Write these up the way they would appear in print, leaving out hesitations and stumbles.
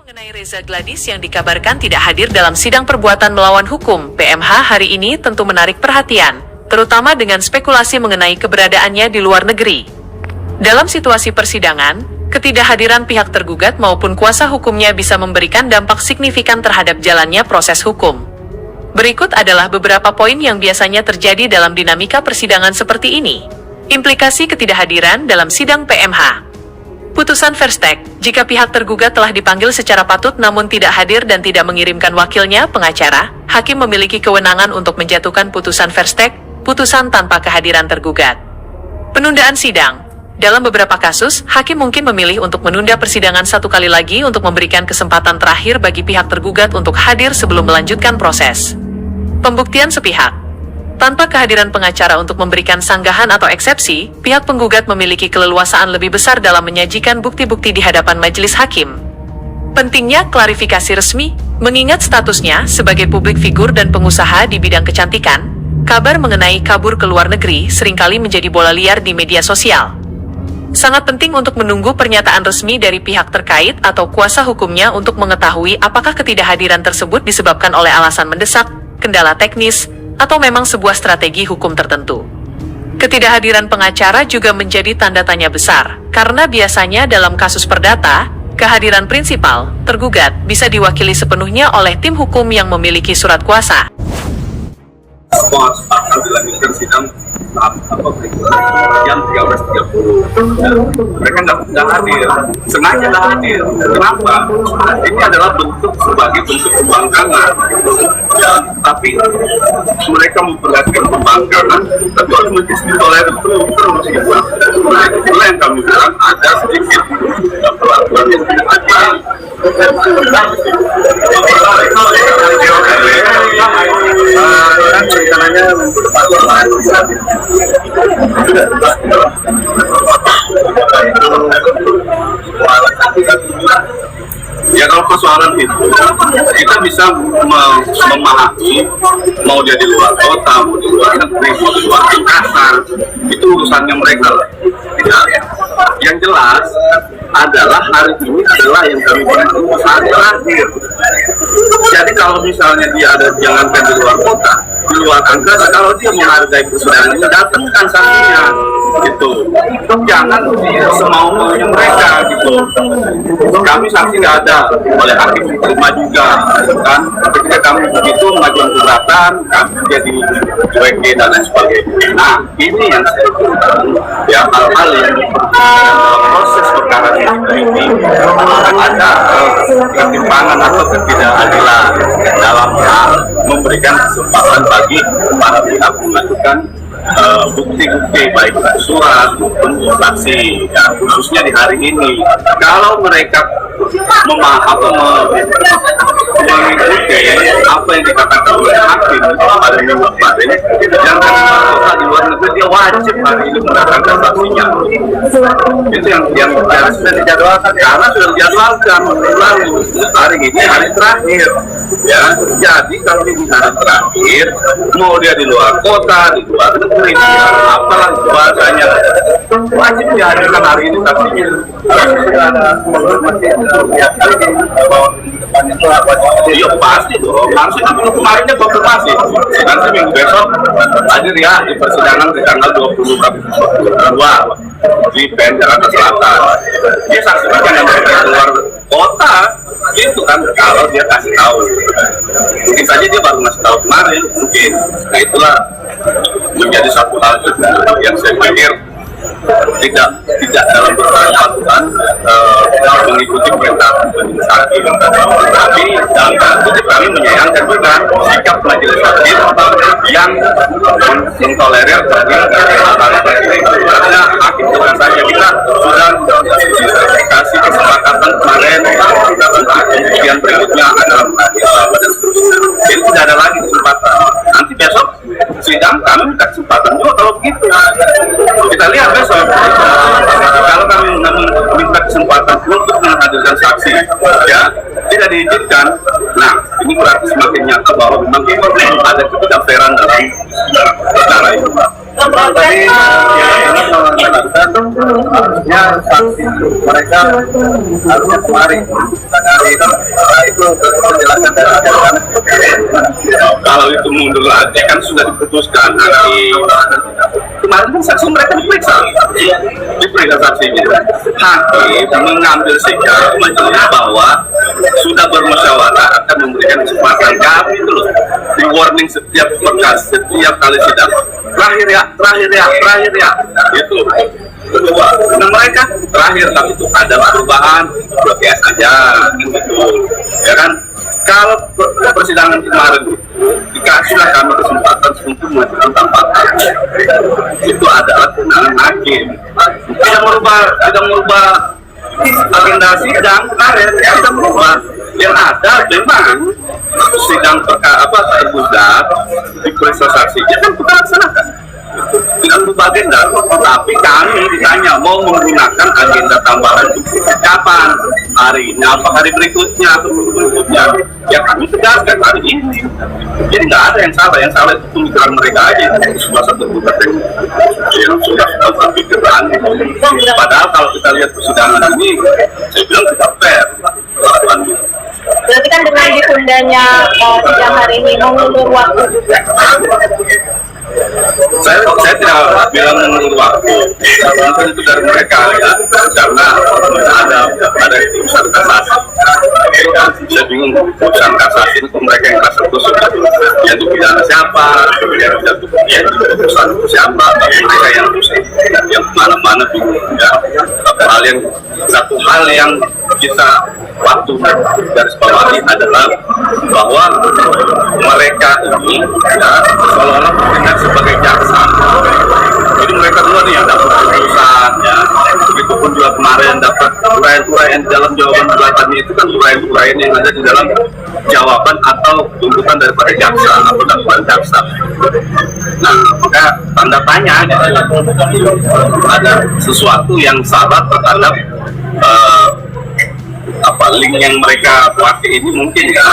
Mengenai Reza Gladys yang dikabarkan tidak hadir dalam sidang perbuatan melawan hukum PMH hari ini tentu menarik perhatian, terutama dengan spekulasi mengenai keberadaannya di luar negeri. Dalam situasi persidangan, ketidakhadiran pihak tergugat maupun kuasa hukumnya bisa memberikan dampak signifikan terhadap jalannya proses hukum. Berikut adalah beberapa poin yang biasanya terjadi dalam dinamika persidangan seperti ini. Implikasi ketidakhadiran dalam sidang PMH. Putusan Verstek, jika pihak tergugat telah dipanggil secara patut namun tidak hadir dan tidak mengirimkan wakilnya, pengacara, hakim memiliki kewenangan untuk menjatuhkan putusan Verstek, putusan tanpa kehadiran tergugat. Penundaan sidang. Dalam beberapa kasus, hakim mungkin memilih untuk menunda persidangan satu kali lagi untuk memberikan kesempatan terakhir bagi pihak tergugat untuk hadir sebelum melanjutkan proses. Pembuktian sepihak. Tanpa kehadiran pengacara untuk memberikan sanggahan atau eksepsi, pihak penggugat memiliki keleluasaan lebih besar dalam menyajikan bukti-bukti di hadapan majelis hakim. Pentingnya klarifikasi resmi, mengingat statusnya sebagai publik figur dan pengusaha di bidang kecantikan, kabar mengenai kabur ke luar negeri seringkali menjadi bola liar di media sosial. Sangat penting untuk menunggu pernyataan resmi dari pihak terkait atau kuasa hukumnya untuk mengetahui apakah ketidakhadiran tersebut disebabkan oleh alasan mendesak, kendala teknis, atau memang sebuah strategi hukum tertentu. Ketidakhadiran pengacara juga menjadi tanda tanya besar, karena biasanya dalam kasus perdata, kehadiran prinsipal, tergugat, bisa diwakili sepenuhnya oleh tim hukum yang memiliki surat kuasa. Akan dilanjutkan sidang jam 13.30. Mereka nggak hadir, sengaja nggak hadir. Kenapa? Ini adalah sebagai bentuk pembangkangan. Ya, tapi mereka memperlihatkan pembangkangan, tapi harus ditolerir terus. Itulah yang kami bilang ada sedikit perlakuan yang tidak adil. Rencananya ya kalau persoalan itu kita bisa memahami mau dia di luar kota, mau di luar negeri, mau di luar kasar, itu urusannya mereka lah. Ya. Yang jelas adalah hari ini adalah yang kami bilang saat terakhir. Jadi kalau misalnya dia ada jangankan di luar kota, di luar angkasa, kalau dia menghargai persidangan ini datangkan saksinya gitu. Jangan semau-maunya mereka gitu. Kami saksi nggak ada, oleh hakim diterima juga kan. Ketika kami begitu mengajukan keberatan, kami jadi WG dan lain sebagainya. Nah ini yang saya bilang, ya hal-hal yang proses perkara ini ada ketimpangan atau ketidakadilan dalam hal memberikan kesempatan bagi para pihak mengajukan bukti-bukti baik surat maupun saksi, ya, khususnya di hari ini. Kalau mereka mengikuti apa yang dikatakan oleh hakim pada minggu kemarin, yang kota di luar negeri dia wajib hari ini mendatangkan saksinya. Itu yang sudah dijadwalkan, karena sudah dijadwalkan hari ini hari terakhir. Ya, jadi kalau ini hari terakhir, mau dia di luar kota, di luar negeri, apalah bahasanya, wajib dihadirkan hari ini saksinya. Sudah ada konfirmasi iya pasti dong, langsung kemarinnya konfirmasi. Nanti minggu besok hadir ya di persidangan di tanggal 22 di PN Jakarta Selatan. Dia saksikan yang dari luar kota, itu kan kalau dia kasih tahu. Mungkin saja dia baru ngasih tahu kemarin, mungkin. Nah itulah menjadi satu hal yang saya pikir tidak dalam berpatuhan mengikuti perintah hakim. Tapi dalam tanda kutip kami menyayangkan juga sikap majelis hakim yang mentolerir hal-hal seperti itu. Karena hakim dengan saya kita sudah kasih kesepakatan kemarin, kemudian berikutnya adalah dan seterusnya. Jadi tidak ada lagi kesempatan. Nanti besok sidang kami minta kesempatan juga kalau begitu. Kita lihat besok kalau kami minta kesempatan untuk menghadirkan saksi, ya tidak diizinkan. Nah ini berarti semakin nyata bahwa memang ada ketidakfairan dalam perkara itu. Tadi harusnya saksi mereka harusnya kemarin hari Kalau itu mundur lagi kan sudah diputuskan nanti. Kemarin kan saksi mereka diperiksa saksinya. Hakim mengambil sikap majelis bahwa sudah bermusyawarah akan memberikan kesempatan kami itu loh, di warning setiap berkas, setiap kali sidang. Terakhir ya, itu. Kedua, nah mereka terakhir tapi itu ada perubahan, biasa aja, gitu, ya kan? Kalau persidangan kemarin dikasihlah kami kesempatan untuk mengajukan tambahan, itu adalah kewenangan hakim. Tidak merubah agenda sidang kemarin, tidak merubah. Yang ada memang sidang tergugat diperiksa saksinya kan kita laksanakan. Tidak berubah agenda, tapi kami ditanya mau menggunakan agenda tambahan kapan, hari ini, apa hari berikutnya, ya kami tegaskan hari ini. Jadi nggak ada yang salah itu pemikiran mereka aja. Sudah satu bulan yang sudah berpikiran. Padahal kalau kita lihat persidangan ini, saya bilang tidak fair. Berarti kan dengan ditundanya sidang hari ini mengundur waktu juga. Saya tidak bilang menunggu waktu, mungkin itu dari mereka ya, karena ada urusan kasasi. Saya bingung urusan kasasi itu mereka yang kasasi itu sudah yang dipidana siapa, yang urusan siapa, tapi mereka yang mana-mana bingung ya. Satu hal yang kita waktu garis bawahi adalah bahwa mereka ini ya, seolah-olah bertindak sebagai jaksa. Jadi mereka dulu nih yang dapat keputusan ya. Begitupun juga kemarin dapat uraian-uraian dalam jawaban belakannya itu kan uraian-uraian yang ada di dalam jawaban atau tuntutan daripada jaksa atau dakwaan jaksa. Nah, maka tanda tanya ada sesuatu yang salah terhadap link yang mereka pakai ini mungkin ya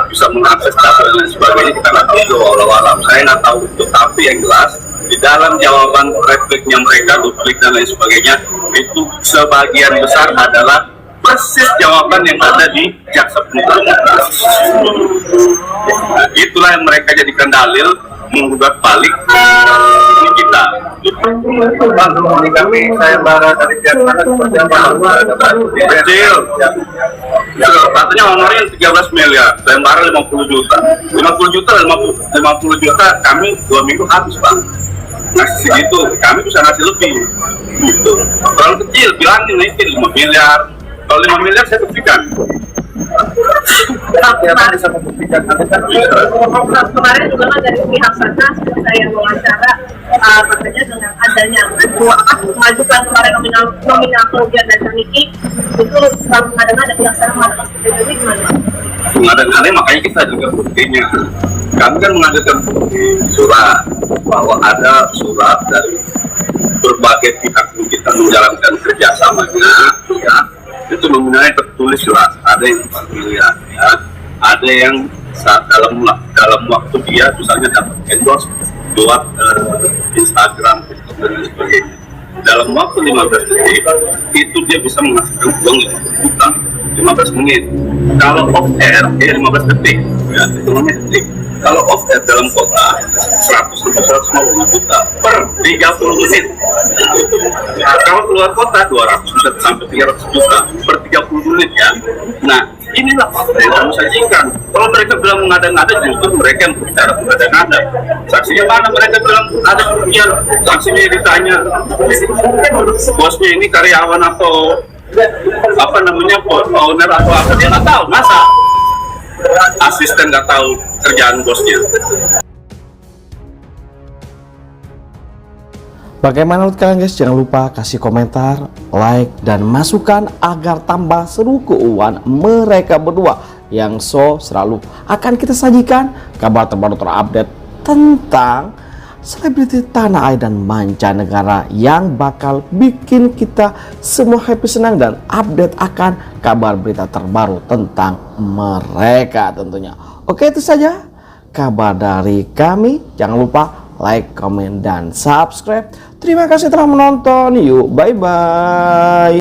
bisa mengakses data dan lain sebagainya, kita nggak tahu, walau saya nggak tahu itu, tapi yang jelas di dalam jawaban repliknya mereka, duplik dan lain sebagainya itu sebagian besar adalah persis jawaban yang ada di jaksa penuntut. Nah, itulah yang mereka jadikan dalil menggugat balik di kita. Kami saya bara dari Jakarta seperti apa? Kecil. Katanya honornya 13 miliar, sayembara 50 juta. 50 juta kami 2 minggu habis, Pak. Ngasih segitu, kami bisa ngasih lebih. Gitu. Kalau kecil bilangin naikin 5 miliar. Kalau 5 miliar saya buktikan. Bisa membuktikan Kemarin juga kan dari pihak sana saya wawancara katanya dengan adanya mengajukan kemarin nominal kerugian dan saniki itu kadang-kadang ada pihak sana mengatakan seperti itu, gimana? Mengadakan makanya kita juga buktinya. Kami kan mengajukan surat bahwa ada surat dari berbagai pihak kita menjalankan kerjasamanya ya. Itu nominalnya tertulis jelas, ada yang 4 miliar ya, ada yang saat dalam waktu dia misalnya dapat endorse buat Instagram dan lain sebagainya dalam waktu 15 detik itu dia bisa menghasilkan uang 50 juta 15 menit. Kalau off air 15 detik ya, hitungannya detik. Kalau off air dalam kota 100-150 juta per 30 menit. Nah, kalau keluar kota 200 sampai 300 juta per 30 menit ya. Nah, inilah fakta yang kami sajikan. Kalau mereka bilang mengada-ngada, justru mereka yang berbicara mengada-ngada. Saksinya mana mereka bilang ada kerugian? Saksinya ditanya, bosnya ini karyawan atau apa namanya, owner atau apa, dia nggak tahu. Masa asisten nggak tahu kerjaan bosnya? Bagaimana menurut kalian guys? Jangan lupa kasih komentar, like, dan masukan agar tambah seru keuangan mereka berdua yang selalu akan kita sajikan kabar terbaru terupdate tentang selebriti tanah air dan mancanegara yang bakal bikin kita semua happy, senang, dan update akan kabar berita terbaru tentang mereka tentunya. Oke, itu saja kabar dari kami. Jangan lupa like, komen, dan subscribe. Terima kasih telah menonton. Yuk, bye-bye.